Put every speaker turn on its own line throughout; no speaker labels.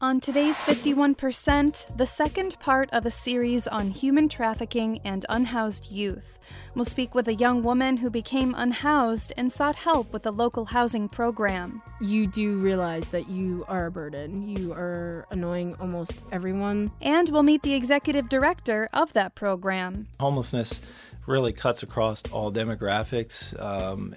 On today's 51%, the second part of a series on human trafficking and unhoused youth. We'll speak with a young woman who became unhoused and sought help with a local housing program.
You do realize that you are a burden. You are annoying almost everyone.
And we'll meet the executive director of that program.
Homelessness really cuts across all demographics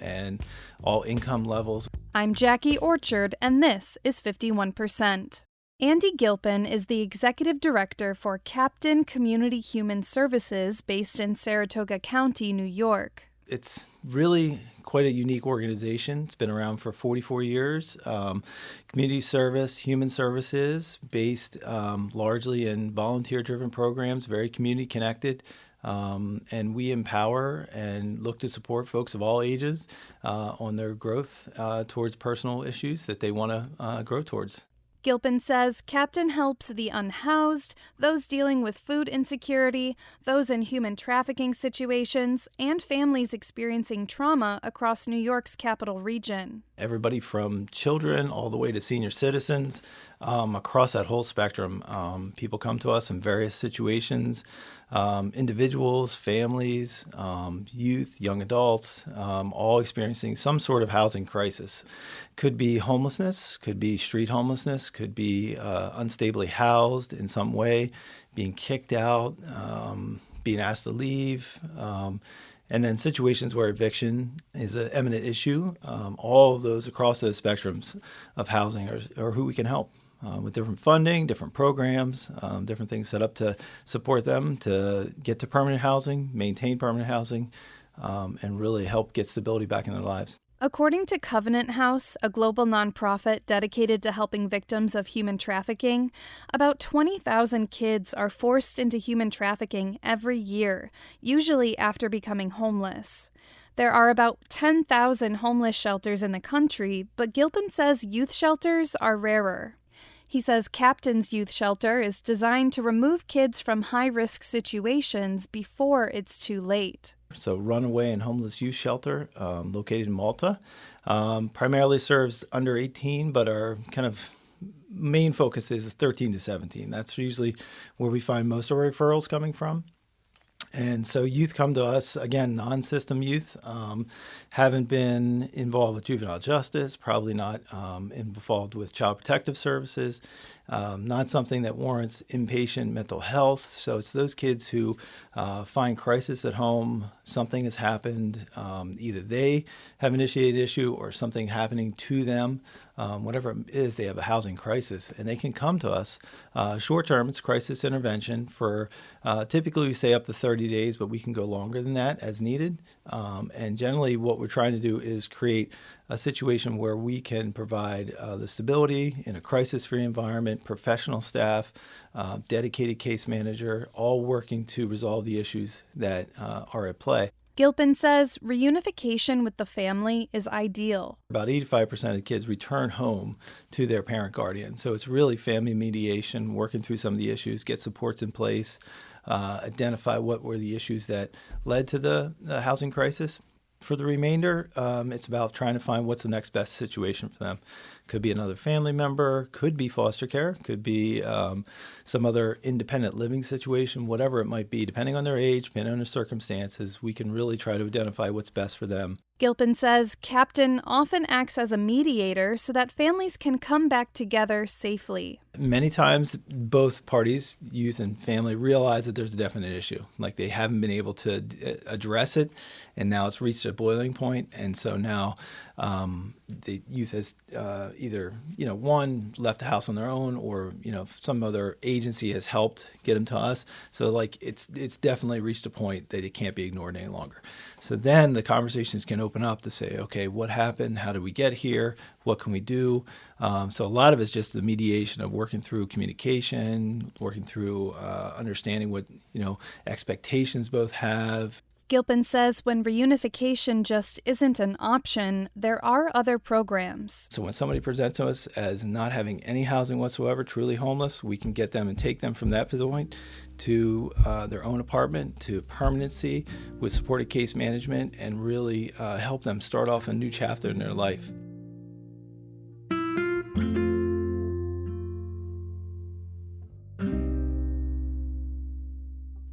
and all income levels.
I'm Jackie Orchard, and this is 51%. Andy Gilpin is the executive director for Captain Community Human Services based in Saratoga County, New York.
It's really quite a unique organization. It's been around for 44 years. Community service, human services, based largely in volunteer-driven programs, very community-connected. And we empower and look to support folks of all ages on their growth towards personal issues that they want to grow towards.
Gilpin says Captain helps the unhoused, those dealing with food insecurity, those in human trafficking situations, and families experiencing trauma across New York's capital region.
Everybody from children all the way to senior citizens, across that whole spectrum. People come to us in various situations, individuals, families, youth, young adults, all experiencing some sort of housing crisis. Could be homelessness, could be street homelessness, could be unstably housed in some way, being kicked out, being asked to leave, and then situations where eviction is an eminent issue. All of those across those spectrums of housing are who we can help with different funding, different programs, different things set up to support them to get to permanent housing, maintain permanent housing, and really help get stability back in their lives.
According to Covenant House, a global nonprofit dedicated to helping victims of human trafficking, about 20,000 kids are forced into human trafficking every year, usually after becoming homeless. There are about 10,000 homeless shelters in the country, but Gilpin says youth shelters are rarer. He says Captain's Youth Shelter is designed to remove kids from high-risk situations before it's too late.
So Runaway and Homeless Youth Shelter, located in Malta, primarily serves under 18, but our kind of main focus is 13 to 17. That's usually where we find most of our referrals coming from. And so youth come to us, again, non-system youth, haven't been involved with juvenile justice, probably not involved with child protective services, not something that warrants inpatient mental health. So it's those kids who find crisis at home, something has happened, either they have initiated issue or something happening to them. Whatever it is, they have a housing crisis, and they can come to us. Short term, it's crisis intervention for typically we say up to 30 days, but we can go longer than that as needed. And generally what we're trying to do is create a situation where we can provide the stability in a crisis-free environment, professional staff, dedicated case manager, all working to resolve the issues that are at play.
Gilpin says reunification with the family is ideal.
About 85% of the kids return home to their parent guardian. So it's really family mediation, working through some of the issues, get supports in place, identify what were the issues that led to the housing crisis. For the remainder, it's about trying to find what's the next best situation for them. Could be another family member, could be foster care, could be some other independent living situation, whatever it might be. Depending on their age, depending on their circumstances, we can really try to identify what's best for them.
Gilpin says Captain often acts as a mediator so that families can come back together safely.
Many times, both parties, youth and family, realize that there's a definite issue. Like they haven't been able to address it, and now it's reached a boiling point. And so now the youth has either, one, left the house on their own, or, some other agency has helped get them to us. So like it's definitely reached a point that it can't be ignored any longer. So then the conversations can open up to say, okay, what happened? How did we get here? What can we do? So a lot of it's just the mediation of working through communication, working through understanding what, expectations both have.
Gilpin says when reunification just isn't an option, there are other programs.
So when somebody presents to us as not having any housing whatsoever, truly homeless, we can get them and take them from that point to their own apartment, to permanency with supported case management, and really help them start off a new chapter in their life.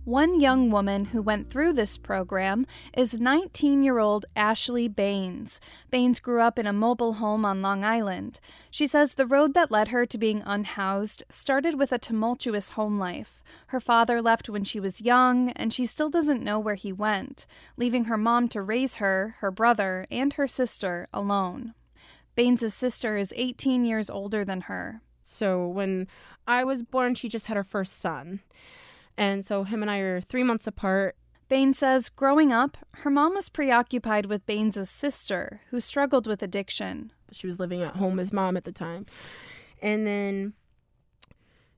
One young woman who went through this program is 19-year-old Ashley Baines. Baines grew up in a mobile home on Long Island. She says the road that led her to being unhoused started with a tumultuous home life. Her father left when she was young, and she still doesn't know where he went, leaving her mom to raise her brother, and her sister alone. Baines' sister is 18 years older than her.
So when I was born, she just had her first son. And so him and I are 3 months apart.
Baines says growing up, her mom was preoccupied with Baines' sister, who struggled with addiction.
She was living at home with mom at the time. And then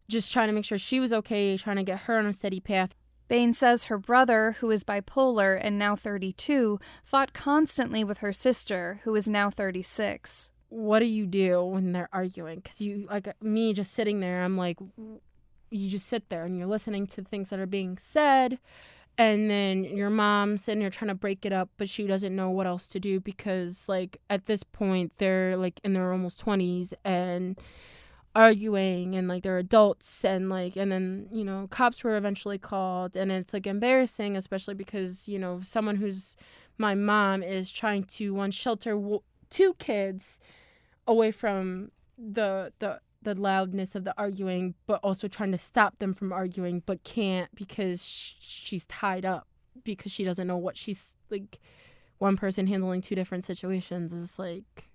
just trying to make sure she was okay, trying to get her on a steady path.
Baines says her brother, who is bipolar and now 32, fought constantly with her sister, who is now 36.
What do you do when they're arguing? Because you, like me just sitting there, I'm like, you just sit there and you're listening to things that are being said. And then your mom sitting there trying to break it up, but she doesn't know what else to do because, like, at this point, they're, like, in their almost 20s and arguing and, like, they're adults and, like, and then, you know, cops were eventually called. And it's, like, embarrassing, especially because, you know, someone who's my mom is trying to shelter two kids away from the loudness of the arguing, but also trying to stop them from arguing, but can't because she's tied up because she doesn't know what she's, like, one person handling two different situations is, like,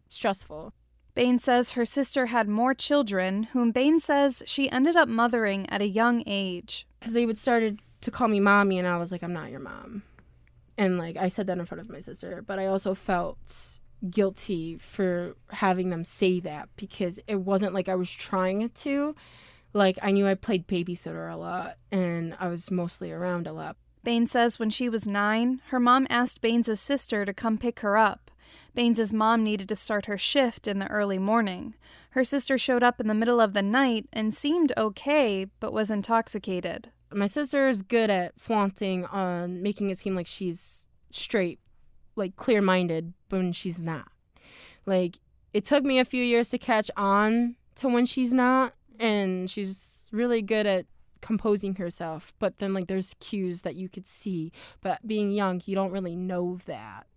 stressful.
Baines says her sister had more children, whom Baines says she ended up mothering at a young age.
Because they would started to call me mommy, and I was like, I'm not your mom. And, like, I said that in front of my sister, but I also felt guilty for having them say that because it wasn't like I was trying it to. Like, I knew I played babysitter a lot and I was mostly around a lot.
Baines says when she was 9, her mom asked Baines' sister to come pick her up. Baines' mom needed to start her shift in the early morning. Her sister showed up in the middle of the night and seemed okay, but was intoxicated.
My sister is good at flaunting on making it seem like she's straight, like, clear-minded, but when she's not. Like, it took me a few years to catch on to when she's not, and she's really good at composing herself, but then, like, there's cues that you could see, but being young, you don't really know that.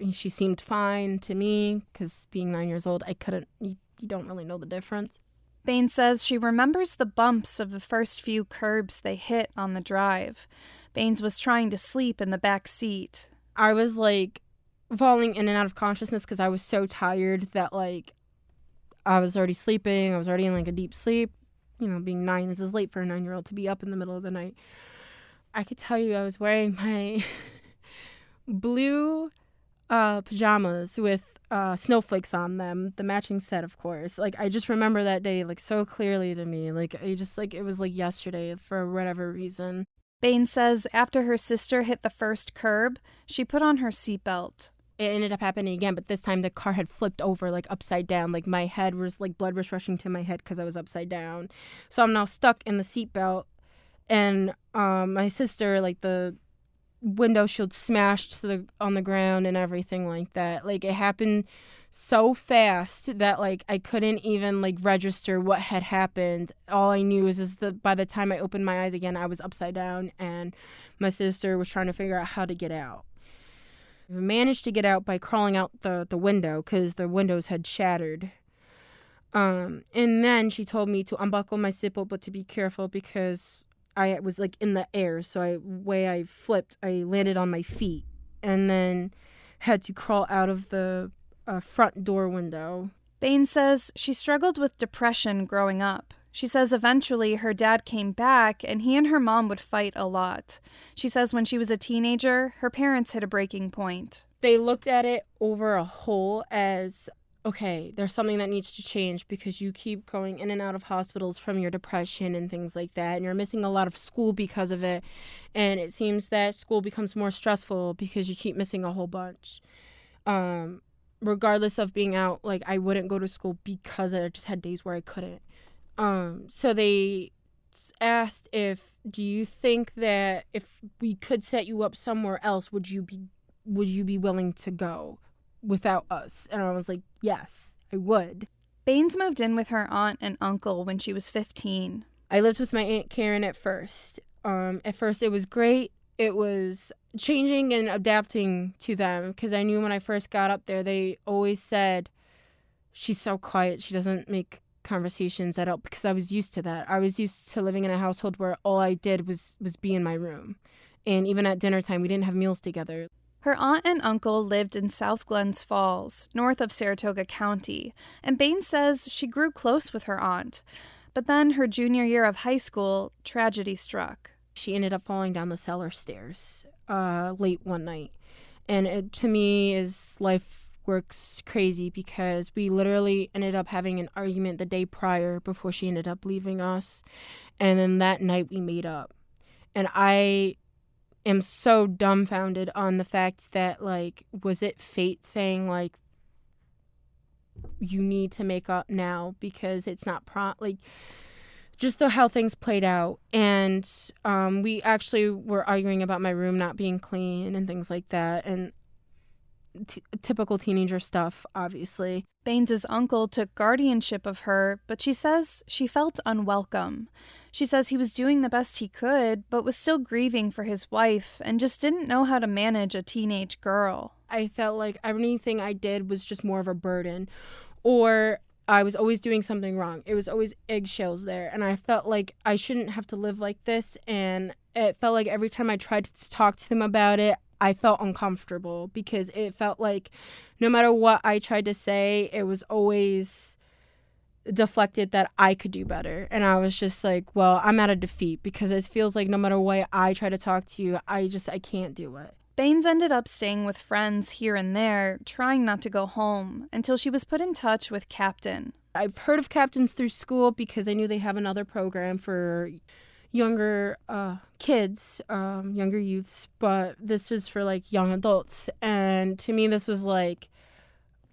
And she seemed fine to me, because being 9 years old, you don't really know the difference.
Baines says she remembers the bumps of the first few curbs they hit on the drive. Baines was trying to sleep in the back seat.
I was, like, falling in and out of consciousness because I was so tired that, like, I was already sleeping. I was already in, like, a deep sleep. You know, being 9, this is late for a 9-year-old to be up in the middle of the night. I could tell you I was wearing my blue pajamas with snowflakes on them, the matching set, of course. Like, I just remember that day, like, so clearly to me. Like, it was, like, yesterday for whatever reason.
Baines says after her sister hit the first curb, she put on her seatbelt.
It ended up happening again, but this time the car had flipped over, like, upside down. Like, my head was, like, blood was rushing to my head because I was upside down. So I'm now stuck in the seatbelt, and my sister, like, the window shield smashed on the ground and everything like that. Like, it happened so fast that, like, I couldn't even, like, register what had happened. All I knew is that by the time I opened my eyes again, I was upside down, and my sister was trying to figure out how to get out. I managed to get out by crawling out the window because the windows had shattered. And then she told me to unbuckle my seatbelt, but to be careful because I was, like, in the air. So I flipped, I landed on my feet and then had to crawl out of the front door window.
Baines says she struggled with depression growing up. She says eventually her dad came back and he and her mom would fight a lot. She says when she was a teenager, her parents hit a breaking point.
They looked at it over a whole as, okay, there's something that needs to change because you keep going in and out of hospitals from your depression and things like that, and you're missing a lot of school because of it, and it seems that school becomes more stressful because you keep missing a whole bunch. Regardless of being out, like, I wouldn't go to school because I just had days where I couldn't. So they asked do you think that if we could set you up somewhere else, would you be willing to go without us? And I was like, yes, I would.
Baines moved in with her aunt and uncle when she was 15.
I lived with my Aunt Karen at first. At first it was great. It was changing and adapting to them, because I knew when I first got up there, they always said, she's so quiet, she doesn't make conversations at all, because I was used to that. I was used to living in a household where all I did was be in my room. And even at dinner time, we didn't have meals together.
Her aunt and uncle lived in South Glens Falls, north of Saratoga County, and Bain says she grew close with her aunt. But then her junior year of high school, tragedy struck.
She ended up falling down the cellar stairs late one night. And it, to me, is life works crazy, because we literally ended up having an argument the day prior before she ended up leaving us. And then that night we made up. And I am so dumbfounded on the fact that, like, was it fate saying, like, you need to make up now because it's not just how things played out. And we actually were arguing about my room not being clean and things like that, and typical teenager stuff, obviously.
Baines' uncle took guardianship of her, but she says she felt unwelcome. She says he was doing the best he could, but was still grieving for his wife and just didn't know how to manage a teenage girl.
I felt like anything I did was just more of a burden, or I was always doing something wrong. It was always eggshells there, and I felt like I shouldn't have to live like this. And it felt like every time I tried to talk to them about it, I felt uncomfortable, because it felt like no matter what I tried to say, it was always deflected that I could do better. And I was just like, well, I'm at a defeat, because it feels like no matter what I try to talk to you, I can't do it.
Baines ended up staying with friends here and there, trying not to go home, until she was put in touch with Captain.
I've heard of Captains through school, because I knew they have another program for younger kids, younger youths, but this was for, like, young adults. And to me, this was like,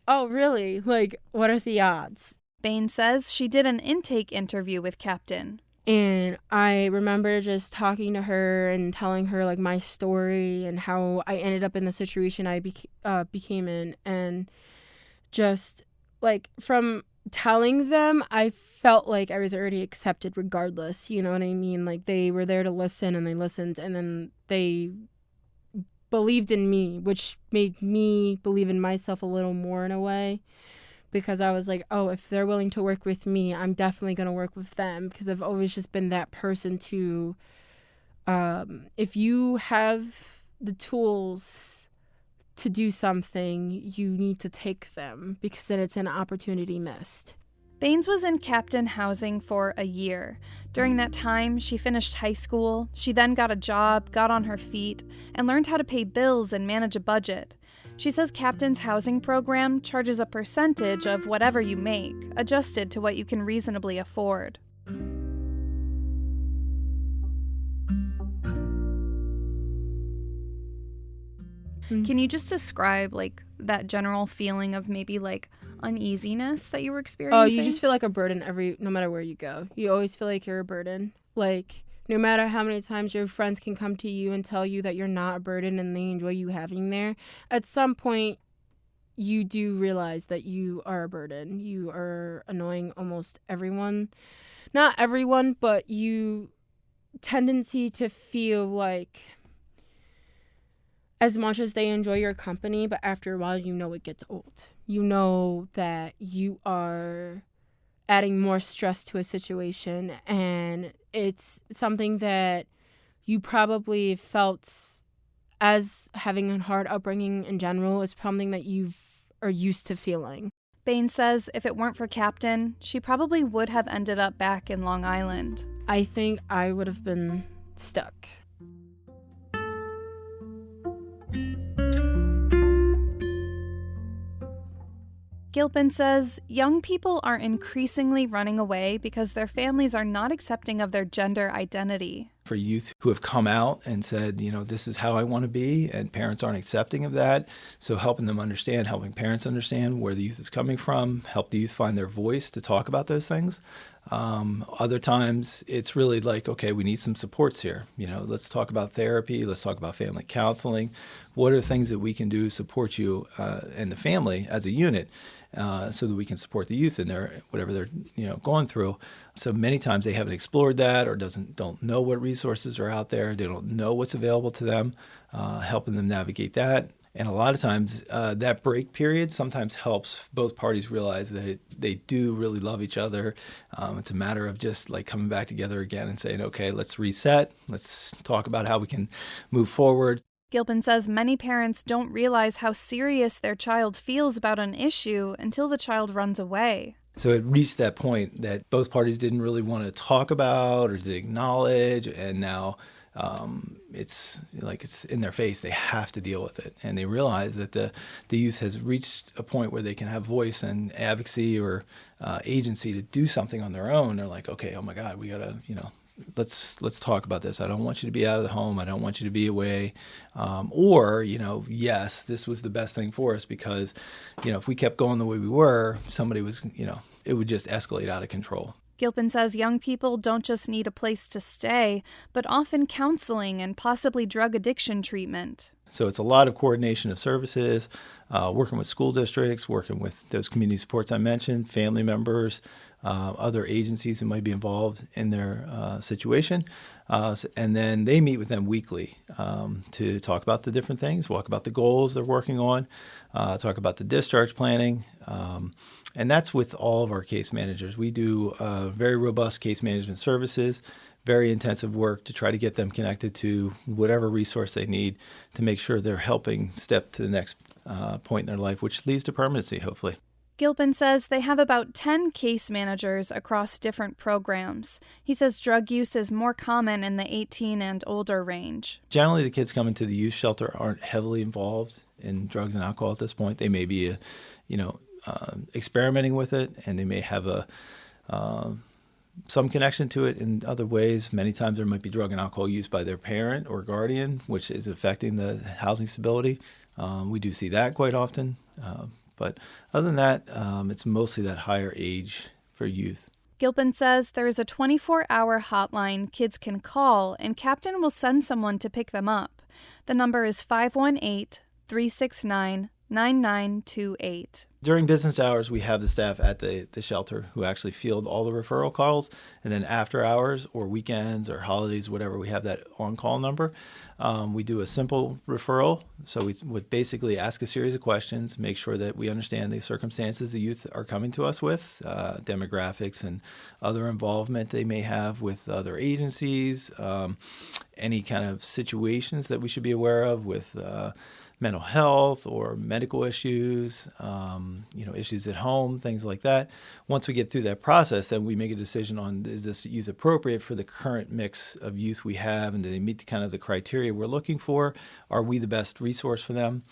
oh, really? Like, what are the odds?
Baines says she did an intake interview with Captain.
And I remember just talking to her and telling her, like, my story and how I ended up in the situation I became in. And just, like, from telling them, I felt like I was already accepted regardless. You know what I mean? Like, they were there to listen, and they listened, and then they believed in me, which made me believe in myself a little more in a way. Because I was like, oh, if they're willing to work with me, I'm definitely going to work with them. Because I've always just been that person to, if you have the tools to do something, you need to take them, because then it's an opportunity missed.
Baines was in Captain housing for a year. During that time, she finished high school. She then got a job, got on her feet, and learned how to pay bills and manage a budget. She says Captain's housing program charges a percentage of whatever you make, adjusted to what you can reasonably afford. Can you just describe, like, that general feeling of maybe, like, uneasiness that you were experiencing?
Oh, you just feel like a burden no matter where you go. You always feel like you're a burden. Like, no matter how many times your friends can come to you and tell you that you're not a burden and they enjoy you having there, at some point you do realize that you are a burden. You are annoying almost everyone. Not everyone, but you tendency to feel like, as much as they enjoy your company, but after a while, you know it gets old. You know that you are adding more stress to a situation, and it's something that you probably felt, as having a hard upbringing in general, is something that you are used to feeling.
Baines says if it weren't for Captain, she probably would have ended up back in Long Island.
I think I would have been stuck.
Gilpin says young people are increasingly running away because their families are not accepting of their gender identity.
For youth who have come out and said, you know, this is how I want to be, and parents aren't accepting of that. So helping them understand, helping parents understand where the youth is coming from, help the youth find their voice to talk about those things. Other times it's really like, okay, we need some supports here. You know, let's talk about therapy. Let's talk about family counseling. What are the things that we can do to support you and the family as a unit so that we can support the youth in their, whatever they're, you know, going through. So many times they haven't explored that or don't know what resources are out there. They don't know what's available to them, helping them navigate that. And a lot of times that break period sometimes helps both parties realize that they do really love each other. It's a matter of just like coming back together again and saying, okay, let's reset. Let's talk about how we can move forward.
Gilpin says many parents don't realize how serious their child feels about an issue until the child runs away.
So it reached that point that both parties didn't really want to talk about or to acknowledge, and now it's in their face. They have to deal with it, and they realize that the youth has reached a point where they can have voice and advocacy or agency to do something on their own. They're like, okay, oh my God, we gotta, let's talk about this. I don't want you to be out of the home. I don't want you to be away. Or, yes, this was the best thing for us because, if we kept going the way we were, somebody was, it would just escalate out of control.
Gilpin says young people don't just need a place to stay, but often counseling and possibly drug addiction treatment.
So it's a lot of coordination of services, working with school districts, working with those community supports I mentioned, family members, other agencies who might be involved in their situation. And then they meet with them weekly to talk about the different things, talk about the goals they're working on, talk about the discharge planning. And that's with all of our case managers. We do very robust case management services, very intensive work to try to get them connected to whatever resource they need to make sure they're helping step to the next point in their life, which leads to permanency, hopefully.
Gilpin says they have about 10 case managers across different programs. He says drug use is more common in the 18 and older range.
Generally, the kids coming to the youth shelter aren't heavily involved in drugs and alcohol at this point. They may be, experimenting with it, and they may have some connection to it in other ways. Many times there might be drug and alcohol use by their parent or guardian, which is affecting the housing stability. We do see that quite often. But other than that, it's mostly that higher age for youth.
Gilpin says there is a 24-hour hotline kids can call, and Captain will send someone to pick them up. The number is 518-369-9928.
During business hours, we have the staff at the shelter who actually field all the referral calls. And then after hours or weekends or holidays, whatever, we have that on-call number. We do a simple referral. So we would basically ask a series of questions, make sure that we understand the circumstances the youth are coming to us with, demographics and other involvement they may have with other agencies, any kind of situations that we should be aware of with mental health or medical issues, issues at home, things like that. Once we get through that process, then we make a decision on, is this youth appropriate for the current mix of youth we have, and do they meet the criteria we're looking for? Are we the best resource for them?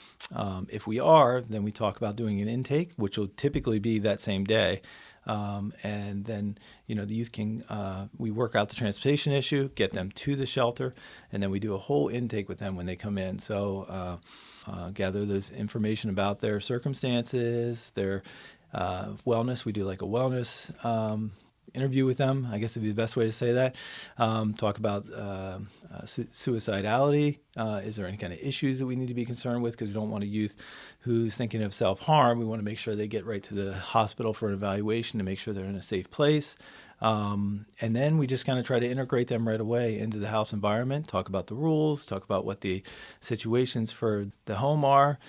If we are, then we talk about doing an intake, which will typically be that same day. And then, the youth can, we work out the transportation issue, get them to the shelter, and then we do a whole intake with them when they come in. So gather those information about their circumstances, their wellness. We do like a wellness interview with them, I guess would be the best way to say that. Talk about suicidality. Is there any kind of issues that we need to be concerned with? Because we don't want a youth who's thinking of self-harm. We want to make sure they get right to the hospital for an evaluation to make sure they're in a safe place. And then we just kind of try to integrate them right away into the house environment, talk about the rules, talk about what the situations for the home are,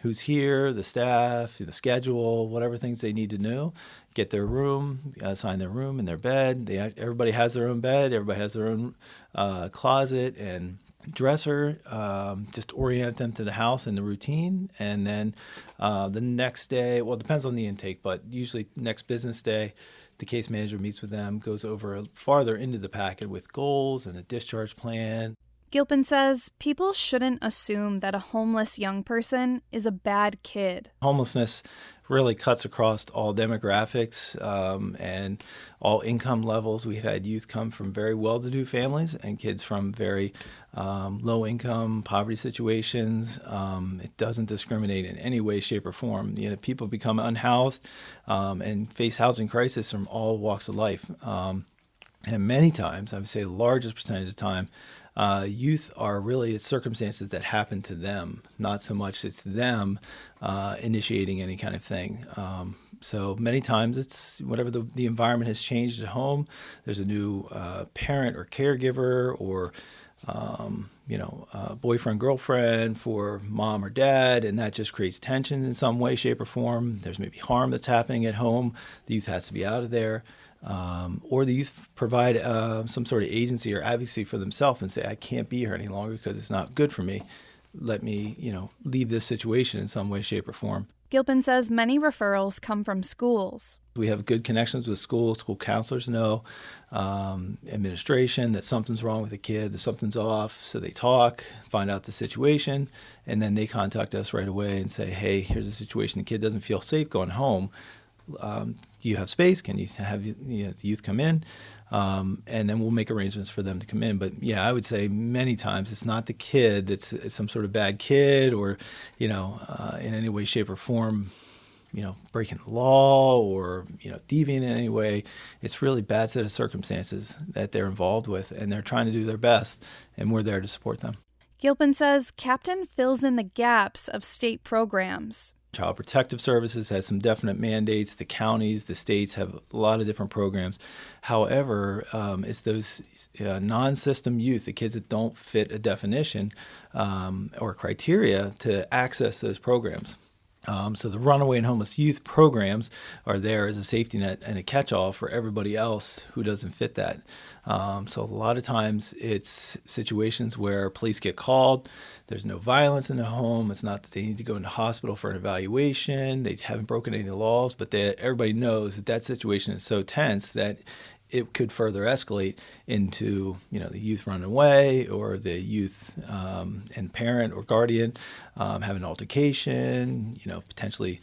who's here, the staff, the schedule, whatever things they need to know, get their room, assign their room and their bed. Everybody has their own bed. Everybody has their own closet and dresser, just orient them to the house and the routine. And then the next day, well, it depends on the intake, but usually next business day, the case manager meets with them, goes over farther into the packet with goals and a discharge plan.
Gilpin says people shouldn't assume that a homeless young person is a bad kid.
Homelessness really cuts across all demographics and all income levels. We've had youth come from very well-to-do families and kids from very low-income poverty situations. It doesn't discriminate in any way, shape, or form. People become unhoused and face housing crisis from all walks of life. And many times, I would say the largest percentage of the time, youth are really circumstances that happen to them, not so much it's them initiating any kind of thing. So many times it's whatever the environment has changed at home. There's a new parent or caregiver or boyfriend, girlfriend for mom or dad, and that just creates tension in some way, shape, or form. There's maybe harm that's happening at home. The youth has to be out of there. Or the youth provide some sort of agency or advocacy for themselves and say, I can't be here any longer because it's not good for me. Let me, leave this situation in some way, shape, or form.
Gilpin says many referrals come from schools.
We have good connections with schools. School counselors know, administration, that something's wrong with the kid, that something's off. So they talk, find out the situation, and then they contact us right away and say, hey, here's the situation. The kid doesn't feel safe going home. Do you have space? Can you have the youth come in? And then we'll make arrangements for them to come in. But yeah, I would say many times it's not the kid that's some sort of bad kid or, in any way, shape, or form, breaking the law or, deviant in any way. It's really bad set of circumstances that they're involved with, and they're trying to do their best, and we're there to support them.
Gilpin says Captain fills in the gaps of state programs.
Child Protective Services has some definite mandates. The counties, the states have a lot of different programs. However, it's those non-system youth, the kids that don't fit a definition or criteria to access those programs. So the runaway and homeless youth programs are there as a safety net and a catch-all for everybody else who doesn't fit that. So a lot of times it's situations where police get called. There's no violence in the home. It's not that they need to go into hospital for an evaluation. They haven't broken any laws, but everybody knows that situation is so tense that it could further escalate into, the youth running away or the youth and parent or guardian have an altercation, potentially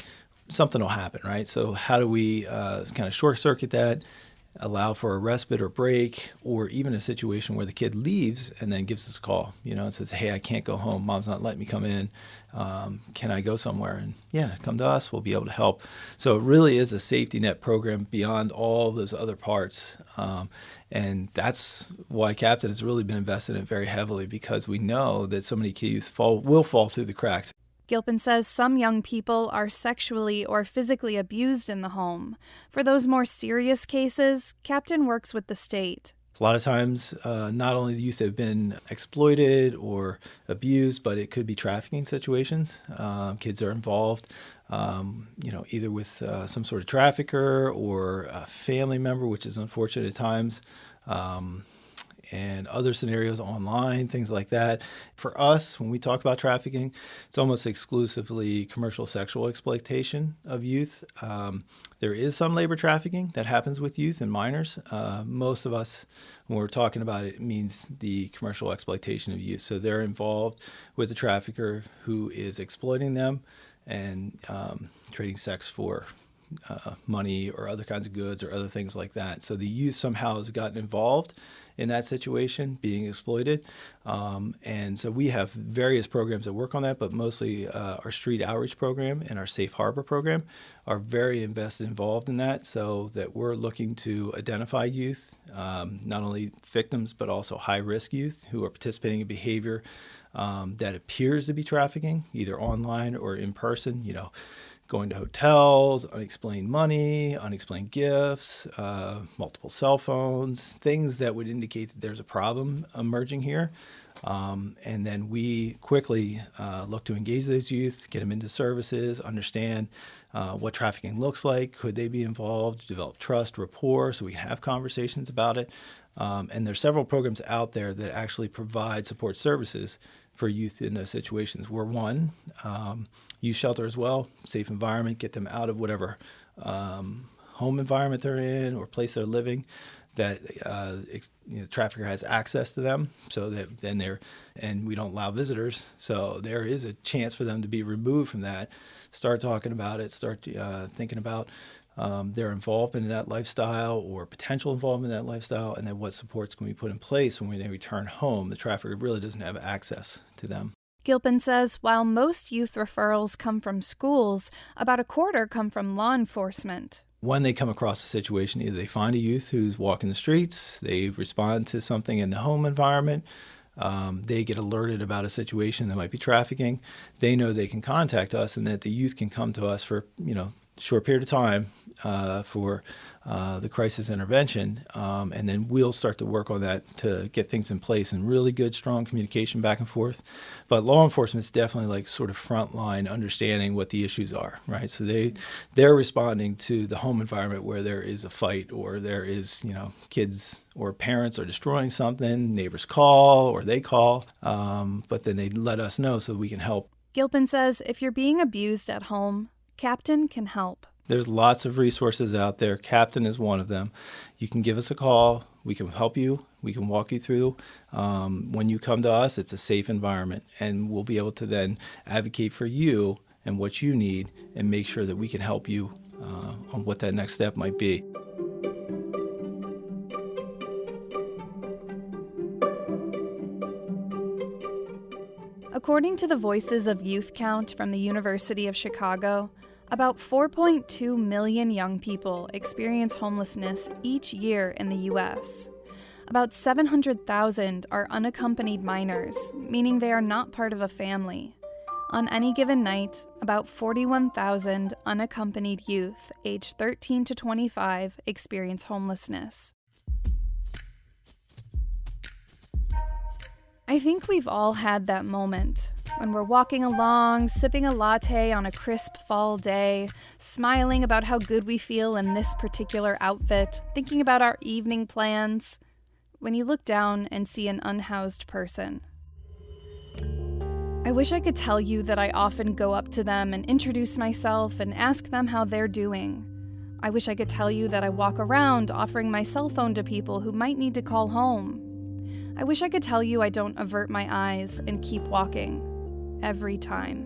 something will happen, right? So how do we kind of short circuit that, allow for a respite or break, or even a situation where the kid leaves and then gives us a call, and says, hey, I can't go home. Mom's not letting me come in. Can I go somewhere? And yeah, come to us. We'll be able to help. So it really is a safety net program beyond all those other parts. And that's why Captain has really been invested in very heavily, because we know that so many kids will fall through the cracks.
Gilpin says some young people are sexually or physically abused in the home. For those more serious cases, Captain works with the state.
A lot of times, not only the youth have been exploited or abused, but it could be trafficking situations. Kids are involved, either with some sort of trafficker or a family member, which is unfortunate at times. And other scenarios online, things like that. For us, when we talk about trafficking, it's almost exclusively commercial sexual exploitation of youth. There is some labor trafficking that happens with youth and minors. Most of us, when we're talking about it, it means the commercial exploitation of youth. So they're involved with a trafficker who is exploiting them and trading sex for money or other kinds of goods or other things like that. So the youth somehow has gotten involved in that situation, being exploited. And so we have various programs that work on that, but mostly our street outreach program and our safe harbor program are very involved in that, so that we're looking to identify youth, not only victims, but also high-risk youth who are participating in behavior that appears to be trafficking, either online or in person, going to hotels, unexplained money, unexplained gifts, multiple cell phones, things that would indicate that there's a problem emerging here. And then we quickly look to engage those youth, get them into services, understand what trafficking looks like, could they be involved, develop trust, rapport, so we can have conversations about it. And there's several programs out there that actually provide support services for youth in those situations. We're one, youth shelter as well, safe environment, get them out of whatever home environment they're in or place they're living, that the trafficker has access to them, so that then and we don't allow visitors, so there is a chance for them to be removed from that, start talking about it, start thinking about their involvement in that lifestyle or potential involvement in that lifestyle, and then what supports can we put in place when they return home. The trafficker really doesn't have access to them.
Gilpin says while most youth referrals come from schools, about a quarter come from law enforcement.
When they come across a situation, either they find a youth who's walking the streets, they respond to something in the home environment, they get alerted about a situation that might be trafficking, they know they can contact us and that the youth can come to us for, short period of time for the crisis intervention, and then we'll start to work on that to get things in place and really good, strong communication back and forth. But law enforcement is definitely like sort of frontline understanding what the issues are, right? So they're responding to the home environment where there is a fight or there is, kids or parents are destroying something, neighbors call or they call, but then they let us know so that we can help.
Gilpin says if you're being abused at home, Captain can help.
There's lots of resources out there. Captain is one of them. You can give us a call. We can help you. We can walk you through. When you come to us, it's a safe environment, and we'll be able to then advocate for you and what you need and make sure that we can help you on what that next step might be.
According to the Voices of Youth count from the University of Chicago, about 4.2 million young people experience homelessness each year in the U.S. About 700,000 are unaccompanied minors, meaning they are not part of a family. On any given night, about 41,000 unaccompanied youth aged 13 to 25 experience homelessness. I think we've all had that moment when we're walking along, sipping a latte on a crisp fall day, smiling about how good we feel in this particular outfit, thinking about our evening plans, when you look down and see an unhoused person. I wish I could tell you that I often go up to them and introduce myself and ask them how they're doing. I wish I could tell you that I walk around offering my cell phone to people who might need to call home. I wish I could tell you I don't avert my eyes and keep walking every time.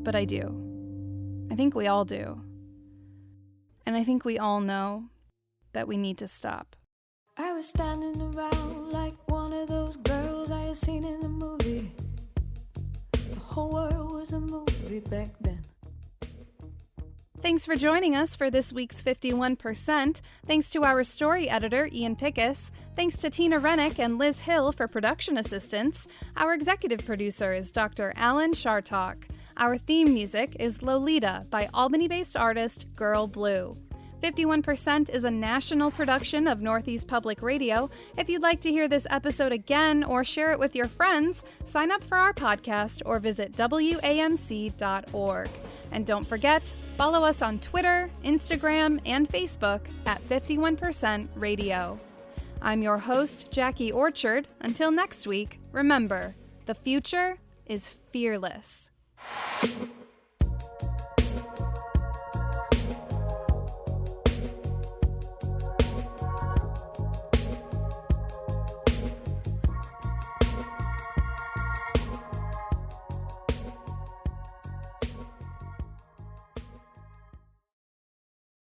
But I do. I think we all do. And I think we all know that we need to stop.
I was standing around like one of those girls I had seen in a movie. The whole world was a movie back then.
Thanks for joining us for this week's 51%. Thanks to our story editor, Ian Pickus. Thanks to Tina Rennick and Liz Hill for production assistance. Our executive producer is Dr. Alan Shartok. Our theme music is Lolita by Albany-based artist Girl Blue. 51% is a national production of Northeast Public Radio. If you'd like to hear this episode again or share it with your friends, sign up for our podcast or visit WAMC.org. And don't forget, follow us on Twitter, Instagram, and Facebook at 51% Radio. I'm your host, Jackie Orchard. Until next week, remember, the future is fearless.